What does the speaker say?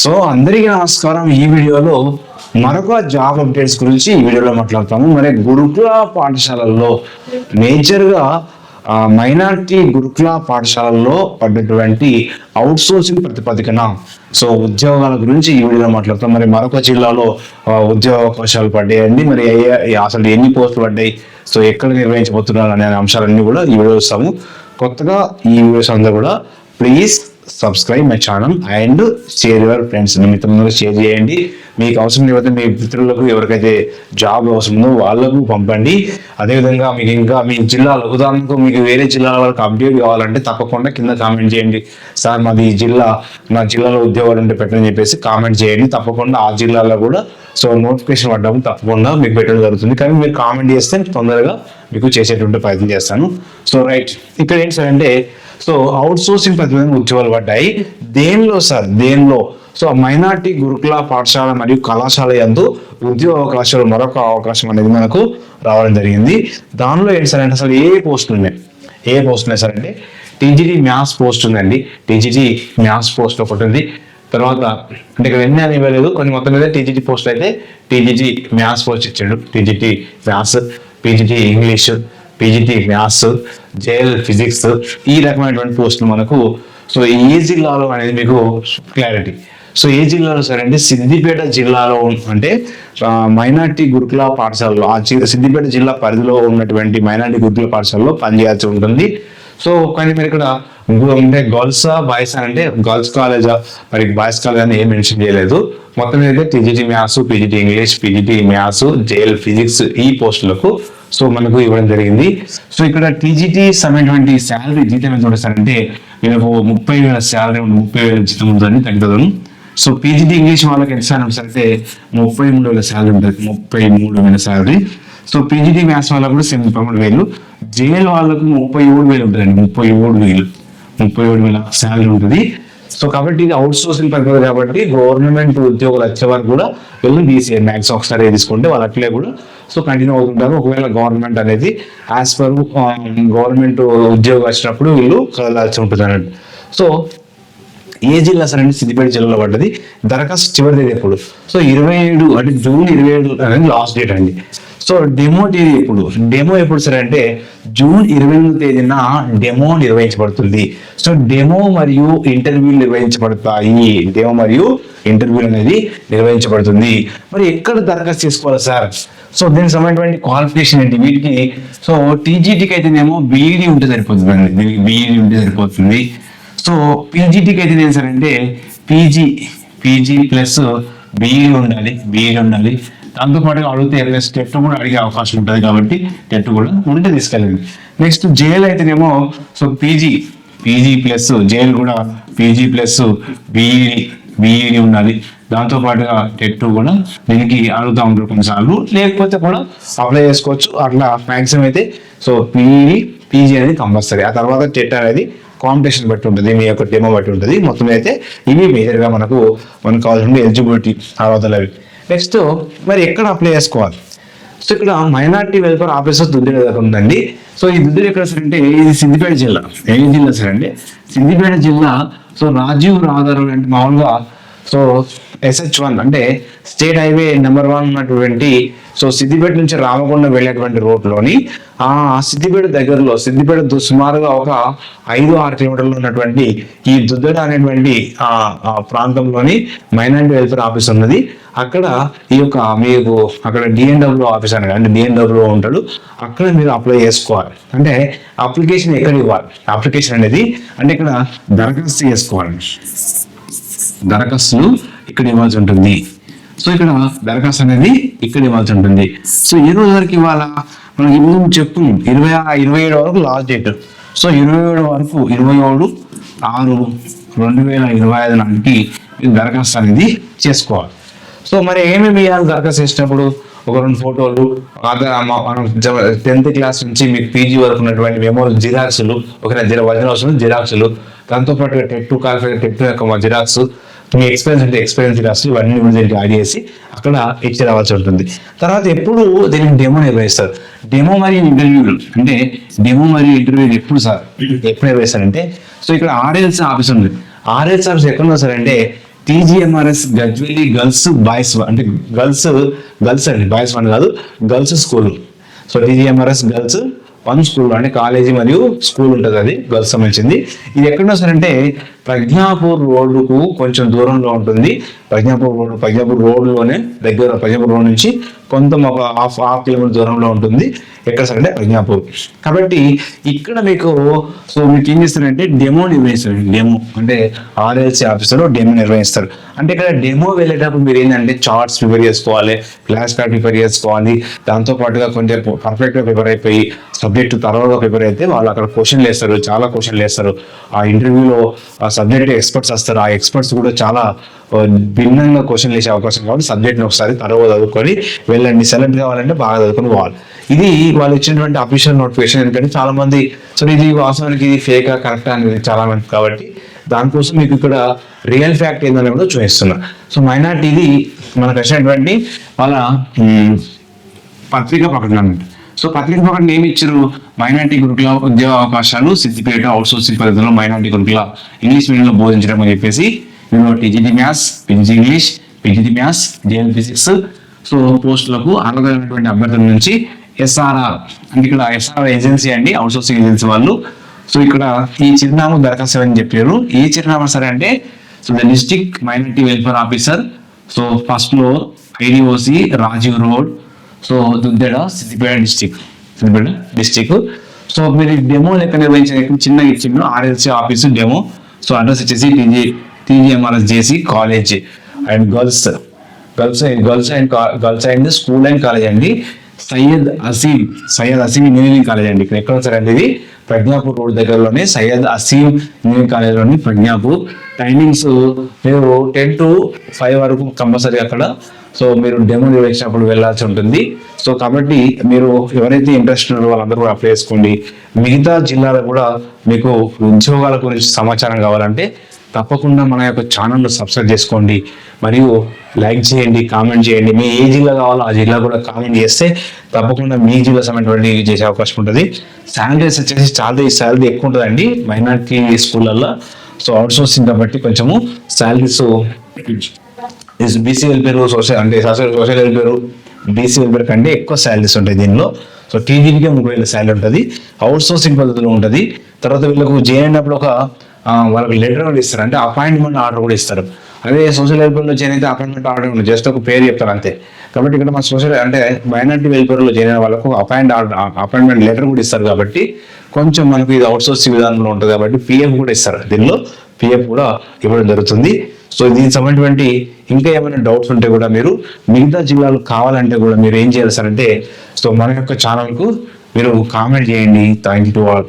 So అందరికీ నమస్కారం. ఈ వీడియోలో మరొక జాబ్ అప్డేట్స్ గురించి ఈ వీడియోలో మాట్లాడతాము. మరి గురుకుల పాఠశాలల్లో మేజర్గా మైనారిటీ గురుకుల పాఠశాలల్లో పడ్డటువంటి అవుట్ సోర్సింగ్ ప్రతిపాదికన సో ఉద్యోగాల గురించి ఈ వీడియోలో మాట్లాడతాం. మరి మరొక జిల్లాలో ఉద్యోగ అవకాశాలు పడ్డాయండి. మరి అసలు ఎన్ని పోస్టులు పడ్డాయి, సో ఎక్కడ నిర్వహించబోతున్నారు అనే అంశాలన్నీ కూడా ఈ వీడియో చూస్తాము. కొత్తగా ఈ వీడియోస్ అందరూ కూడా please subscribe my channel and share your friends. మిత్రులకు షేర్ చేయండి. మీకు అవసరం లేకపోతే మీ మిత్రులకు ఎవరికైతే జాబ్ అవసరం ఉందో వాళ్ళకు పంపండి. అదేవిధంగా మీకు ఇంకా మీ జిల్లాలో ఉదాహరణకు మీకు వేరే జిల్లాల వరకు అప్డేట్ కావాలంటే తప్పకుండా కింద కామెంట్ చేయండి. సార్ మాది నా జిల్లాలో ఉద్యోగాలు ఉంటే పెట్టని చెప్పేసి కామెంట్ చేయండి. తప్పకుండా ఆ జిల్లాలో కూడా సో నోటిఫికేషన్ పడ్డప్పుడు తప్పకుండా మీకు పెట్టడం జరుగుతుంది. కానీ మీరు కామెంట్ చేస్తే తొందరగా మీకు చేసేటువంటి ప్రయత్నం చేస్తాను. సో రైట్, ఇక్కడ ఏంటి సార్ అంటే సో అవుట్ సోర్సింగ్ ప్రతిపాదన ఉద్యోగాలు పడ్డాయి. దేనిలో సో మైనార్టీ గురుకుల పాఠశాల మరియు కళాశాల యందు ఉద్యోగ అవకాశాలు మరొక అవకాశం అనేది మనకు రావడం జరిగింది. దానిలో ఏంటి సార్ అంటే అసలు ఏ పోస్టులు ఉన్నాయి సార్ అంటే టీజీటీ మ్యాథ్స్ పోస్ట్ ఉందండి. టీజీటీ మ్యాథ్స్ పోస్ట్ ఒకటి ఉంది. తర్వాత అంటే ఇక్కడ ఎన్ని అని ఇవ్వలేదు, కొన్ని మొత్తం మీద టీజీటీ పోస్ట్ అయితే టీజీటీ మ్యాథ్స్ పోస్ట్ ఇచ్చాడు. TGT maths, PGT English, PGT maths, JL physics, ఈ రకమైనటువంటి పోస్టులు మనకు సో ఏ జిల్లాలో అనేది మీకు క్లారిటీ. సో ఏ జిల్లాలో సార్ అంటే సిద్దిపేట జిల్లాలో అంటే మైనార్టీ గురుకుల పాఠశాలలో ఆ సిద్దిపేట జిల్లా పరిధిలో ఉన్నటువంటి మైనార్టీ గురుకుల పాఠశాలలో పనిచేయాల్సి ఉంటుంది. సో కానీ మీరు ఇక్కడ అంటే గర్ల్సా బాయ్స్ అంటే గర్ల్స్ కాలేజా మరి బాయ్స్ కాలేజ్ అని ఏం మెన్షన్ చేయలేదు. మొత్తం అయితే TGT maths, PGT English, PGT maths, JL physics ఈ పోస్టులకు సో మనకు ఇవ్వడం జరిగింది. సో ఇక్కడ టీజీటీ సమయటువంటి శాలరీ జీతం ఎంత ఉంటుంది సార్ అంటే మీకు 30,000 శాలరీ ఉంటుంది, 30,000 జీతం ఉంటుందని 30,000. సో పీజీటీ ఇంగ్లీష్ వాళ్ళకి ఎంత శాలరీ ఉంటుంది అంటే 33,000 శాలరీ ఉంటుంది, 33,000 శాలరీ. సో పీజీటీ మ్యాథ్స్ వాళ్ళకు కూడా 33,000. జేఎల్ వాళ్ళకు 37,000 ఉంటుందండి, 37,000 శాలరీ ఉంటుంది. సో కాబట్టి ఇది అవుట్ సోర్సింగ్ పద్ధతి కాబట్టి గవర్నమెంట్ ఉద్యోగులు వచ్చే వరకు కూడా వీళ్ళు బీసీఏ మ్యాథ్స్ ఒకసారి తీసుకుంటే వాళ్ళు అట్లే కూడా సో కంటిన్యూ అవుతుంటారు. ఒకవేళ గవర్నమెంట్ అనేది యాజ్ పర్ గవర్నమెంట్ ఉద్యోగం వచ్చినప్పుడు వీళ్ళు కదలాల్సి ఉంటుంది అన్నట్టు. సో ఏ జిల్లా సార్ అంటే సిద్దిపేట జిల్లాలో పడ్డది. దరఖాస్తు చివరి తేదీ ఎప్పుడు సో 27 అంటే జూన్ 27 అనేది లాస్ట్ డేట్ అండి. సో డెమో ఎప్పుడు సార్ అంటే జూన్ 28వ తేదీన డెమో నిర్వహించబడుతుంది. సో డెమో మరియు ఇంటర్వ్యూలు నిర్వహించబడతాయి. అనేది నిర్వహించబడుతుంది. మరి ఎక్కడ దరఖాస్తు చేసుకోవాలి సార్? సో దీనికి సంబంధించిన క్వాలిఫికేషన్ ఏంటి వీటికి? సో టీజీటీకి అయితేనేమో బీఈడీ ఉంటే సరిపోతుంది అండి, దీనికి బీఈడీ ఉంటే సరిపోతుంది. సో పీజీటీకి అయితే ఏం సార్ అంటే పీజీ ప్లస్ బీఈడీ ఉండాలి. దాంతో పాటుగా అడిగితే టెట్ కూడా అడిగే అవకాశం ఉంటుంది కాబట్టి టెట్ కూడా ఉంటే తీసుకెళ్ళండి. నెక్స్ట్ జేఎల్ అయితేనేమో సో పీజీ ప్లస్ జేఎల్ కూడా పీజీ ప్లస్ బీఈడీ ఉండాలి. దాంతో పాటుగా టెట్ కూడా దీనికి అడుగుతూ ఉంటారు కొన్నిసార్లు, లేకపోతే కూడా అప్లై చేసుకోవచ్చు. అట్లా మ్యాక్సిమం అయితే సో పీజీ అనేది కంపల్సరీ. ఆ తర్వాత టెట్ అనేది కాంపిటీషన్ బట్టి ఉంటుంది, మీ యొక్క డెమో బట్టి ఉంటుంది. మొత్తం అయితే ఇవి మేజర్గా మనకు కావాల్సిన ఎలిజిబిలిటీ అర్హతలు అవి. నెక్స్ట్ మరి ఎక్కడ అప్లై చేసుకోవాలి? సో ఇక్కడ మైనార్టీ వెల్ఫేర్ ఆఫీసర్ దుద్దిడ దగ్గర ఉందండి. సో ఈ దుద్దిడ ఎక్కడ సార్ అంటే ఇది సిద్దిపేట జిల్లా. ఏ జిల్లా సార్ అంటే సిద్దిపేట జిల్లా. సో రాజీవ్ రహదారులు అంటే మామూలుగా సో SH1 అంటే స్టేట్ హైవే నెంబర్ 1 ఉన్నటువంటి సో సిద్దిపేట నుంచి రామగుండం వెళ్ళేటువంటి రోడ్లోని ఆ సిద్దిపేట దగ్గరలో సుమారుగా ఒక 5-6 కిలోమీటర్లు ఉన్నటువంటి ఈ దుద్దడ అనేటువంటి ఆ ప్రాంతంలోని మైనారిటీ వెల్ఫేర్ ఆఫీస్ ఉన్నది. అక్కడ ఈ యొక్క మీకు అక్కడ DNW ఆఫీస్ అనేది అంటే DNW ఉంటాడు, అక్కడ మీరు అప్లై చేసుకోవాలి. అంటే అప్లికేషన్ ఎక్కడ ఇవ్వాలి? అప్లికేషన్ అనేది అంటే ఇక్కడ దరఖాస్తు చేసుకోవాలి. దరఖాస్తులు ఇక్కడ ఇవ్వాల్సి ఉంటుంది. సో ఇక్కడ దరఖాస్తు అనేది ఇక్కడ ఇవ్వాల్సి ఉంటుంది. సో ఏ రోజు వరకు ఇవ్వాలా? మనకి ఇప్పుడు చెప్పు 27 వరకు లాస్ట్ డేట్. సో 27/6/2025 నాటికి దరఖాస్తు అనేది చేసుకోవాలి. సో మరి ఏమేమి ఇవ్వాలి దరఖాస్తు చేసినప్పుడు? ఒక 2 ఫోటోలు, మనం 10th క్లాస్ నుంచి మీకు పీజీ వరకు ఉన్నటువంటి మెమో జిరాక్స్లు, ఒరిజినల్ అవసరం జిరాక్స్లు, దాంతోపాటు టెట్ యొక్క జిరాక్స్, మీ ఎక్స్పీరియన్స్ జిరాక్స్, ఇవన్నీ దీనికి యాడ్ చేసి అక్కడ ఇచ్చి రావాల్సి ఉంటుంది. తర్వాత ఎప్పుడు దీనికి డెమో నిర్వహిస్తారు. డెమో మరియు ఇంటర్వ్యూలు ఎప్పుడు సార్ ఎప్పుడు నిర్వహిస్తారంటే సో ఇక్కడ RLC ఆఫీస్ ఉంది. RLC ఆఫీస్ ఎక్కడ ఉంది సార్ అంటే టీజీఎంఆర్ఎస్ గజ్వెల్లి గర్ల్స్ బాయ్స్ అంటే గర్ల్స్ అండి, బాయ్స్ వన్ కాదు, girls school. So TGMRS girls one school అంటే కాలేజీ మరియు స్కూల్ ఉంటుంది, అది గర్ల్స్ సంబంధించింది. ఇది ఎక్కడ వస్తారంటే ప్రజ్ఞాపూర్ రోడ్డుకు కొంచెం దూరంలో ఉంటుంది. ప్రజ్ఞాపూర్ రోడ్లోనే దగ్గర, ప్రజ్ఞాపూర్ రోడ్ నుంచి కొంత ఒక హాఫ్ కిలోమీటర్ దూరంలో ఉంటుంది. ఎక్కడ సార్ అంటే ప్రజ్ఞాపూర్. కాబట్టి ఇక్కడ మీకు ఏం చేస్తారంటే డెమో నిర్వహిస్తారు. డెమో అంటే ఆర్ఎల్సీ ఆఫీసర్ డెమో నిర్వహిస్తారు. అంటే ఇక్కడ డెమో వెళ్ళేటప్పుడు మీరు ఏంటంటే చార్ట్స్ ప్రిపేర్ చేసుకోవాలి, క్లాస్ కార్డ్ ప్రిపేర్ చేసుకోవాలి. దాంతో పాటుగా కొంచెం పర్ఫెక్ట్గా ప్రిపేర్ అయిపోయి సబ్జెక్ట్ తరోగా ప్రిపేర్ అయితే వాళ్ళు అక్కడ క్వశ్చన్లు వేస్తారు, చాలా క్వశ్చన్లు వేస్తారు. ఆ ఇంటర్వ్యూలో ఆ సబ్జెక్ట్ ఎక్స్పర్ట్స్ వస్తారు. ఆ ఎక్స్పర్ట్స్ కూడా చాలా భిన్నంగా క్వశ్చన్లు వేసే అవకాశం కాబట్టి సబ్జెక్ట్ని ఒకసారి తరోగా చదువుకొని వెళ్ళండి. సెలెక్ట్ కావాలంటే బాగా చదువుకొని పోవాలి. ఇది వాళ్ళు ఇచ్చినటువంటి అఫీషియల్ నోటిఫికేషన్. ఎందుకంటే చాలా మంది ఇది వాస్తవానికి ఇది ఫేకా కరెక్టా అనేది చాలా మంది, కాబట్టి దానికోసం మీకు ఇక్కడ రియల్ ఫ్యాక్ట్ ఏందని కూడా చూపిస్తున్నా. సో మైనార్టీ ఇది మనకు వచ్చినటువంటి వాళ్ళ పత్రికా ప్రకటన అన్నమాట. సో పత్రిక ప్రకటన ఏమి ఇచ్చారు? మైనార్టీ గురుకుల ఉద్యోగ అవకాశాలు సిద్దిపేట అవుట్సోర్సింగ్ పద్ధతిలో మైనార్టీ గురుకుల ఇంగ్లీష్ మీడియంలో బోధించడం అని చెప్పేసి TGT maths, PG English, PGT maths, DL physics so పోస్టులకు అర్హతమైనటువంటి అభ్యర్థుల నుంచి ఎస్ఆర్ఆర్ అంటే ఇక్కడ ఎస్ఆర్ఆర్ ఏజెన్సీ అండి, అవుట్సోర్సింగ్ ఏజెన్సీ వాళ్ళు. సో ఇక్కడ ఈ చిరునామా దరఖాస్తు అని చెప్పారు. ఏ చిరునామా సరే అంటే the district minority welfare officer, so first floor, IDOC, Rajiv road, so Duddeda, Siddipet district. So మీరు డెమో లెక్క నిర్వహించిన చిన్నగా ఇచ్చిండు RLC office demo. So address వచ్చేసి TGMRS JC college and girls and school and college అండి. సయ్యద్ అసీం ఇంజనీరింగ్ కాలేజ్ అండి. ఇక్కడ ఎక్కడ వచ్చారండి? ఇది ప్రజ్ఞాపూర్ రోడ్ దగ్గరలోనే సయ్యద్ అసీం ఇంజనీరింగ్ కాలేజ్లోని ప్రజ్ఞాపూర్. టైమింగ్స్ మీరు 10 to 5 వరకు కంపల్సరీ అక్కడ. సో మీరు డెమో నిర్వహించినప్పుడు వెళ్ళాల్సి ఉంటుంది. సో కాబట్టి మీరు ఎవరైతే ఇంట్రెస్ట్ ఉన్నారో వాళ్ళందరూ కూడా అప్లై చేసుకోండి. మిగతా జిల్లాలో కూడా మీకు ఉద్యోగాల గురించి సమాచారం కావాలంటే తప్పకుండా మన యొక్క ఛానల్ను సబ్స్క్రైబ్ చేసుకోండి, మరియు లైక్ చేయండి, కామెంట్ చేయండి. మీ ఏ జిల్లా కావాలో ఆ జిల్లా కూడా కామెంట్ చేస్తే తప్పకుండా మీ జిల్లా సంబంధించి చేసే అవకాశం ఉంటుంది. శాలరీస్ వచ్చేసి శాలరీ ఎక్కువ ఉంటుందండి మైనార్టీ స్కూళ్ళల్లో. సో అవుట్సోర్సింగ్ కాబట్టి కొంచెము salaries BC welfare, social welfare, BC welfare కంటే ఎక్కువ శాలరీస్ ఉంటాయి దీనిలో. సో టీజీకి 30,000 శాలరీ ఉంటుంది, అవుట్సోర్సింగ్ పద్ధతిలో ఉంటుంది. తర్వాత వీళ్ళకు జాయిన్ అయినప్పుడు వాళ్ళకి లెటర్ కూడా ఇస్తారు, అంటే అపాయింట్మెంట్ ఆర్డర్ కూడా ఇస్తారు. అదే సోషల్ వెల్ఫేర్లో జాయిన్ అయితే అపాయింట్మెంట్ ఆర్డర్ ఉండదు, జస్ట్ ఒక పేరు చెప్తారు అంతే. కాబట్టి ఇక్కడ మన మైనార్టీ వెల్ఫేర్లో జాయిన్ అయిన వాళ్ళకు అపాయింట్మెంట్ లెటర్ కూడా ఇస్తారు. కాబట్టి కొంచెం మనకు ఇది అవుట్సోర్సింగ్ విధానంలో ఉంటుంది కాబట్టి పిఎఫ్ కూడా ఇస్తారు, దీనిలో పిఎఫ్ కూడా ఇవ్వడం జరుగుతుంది. సో దీనికి సంబంధించినటువంటి ఇంకా ఏమైనా డౌట్స్ ఉంటే కూడా మీరు మిగతా జిల్లాలు కావాలంటే కూడా మీరు ఏం చేయాలి సార్ అంటే సో మన యొక్క ఛానల్కు మీరు కామెంట్ చేయండి. Thank you to all.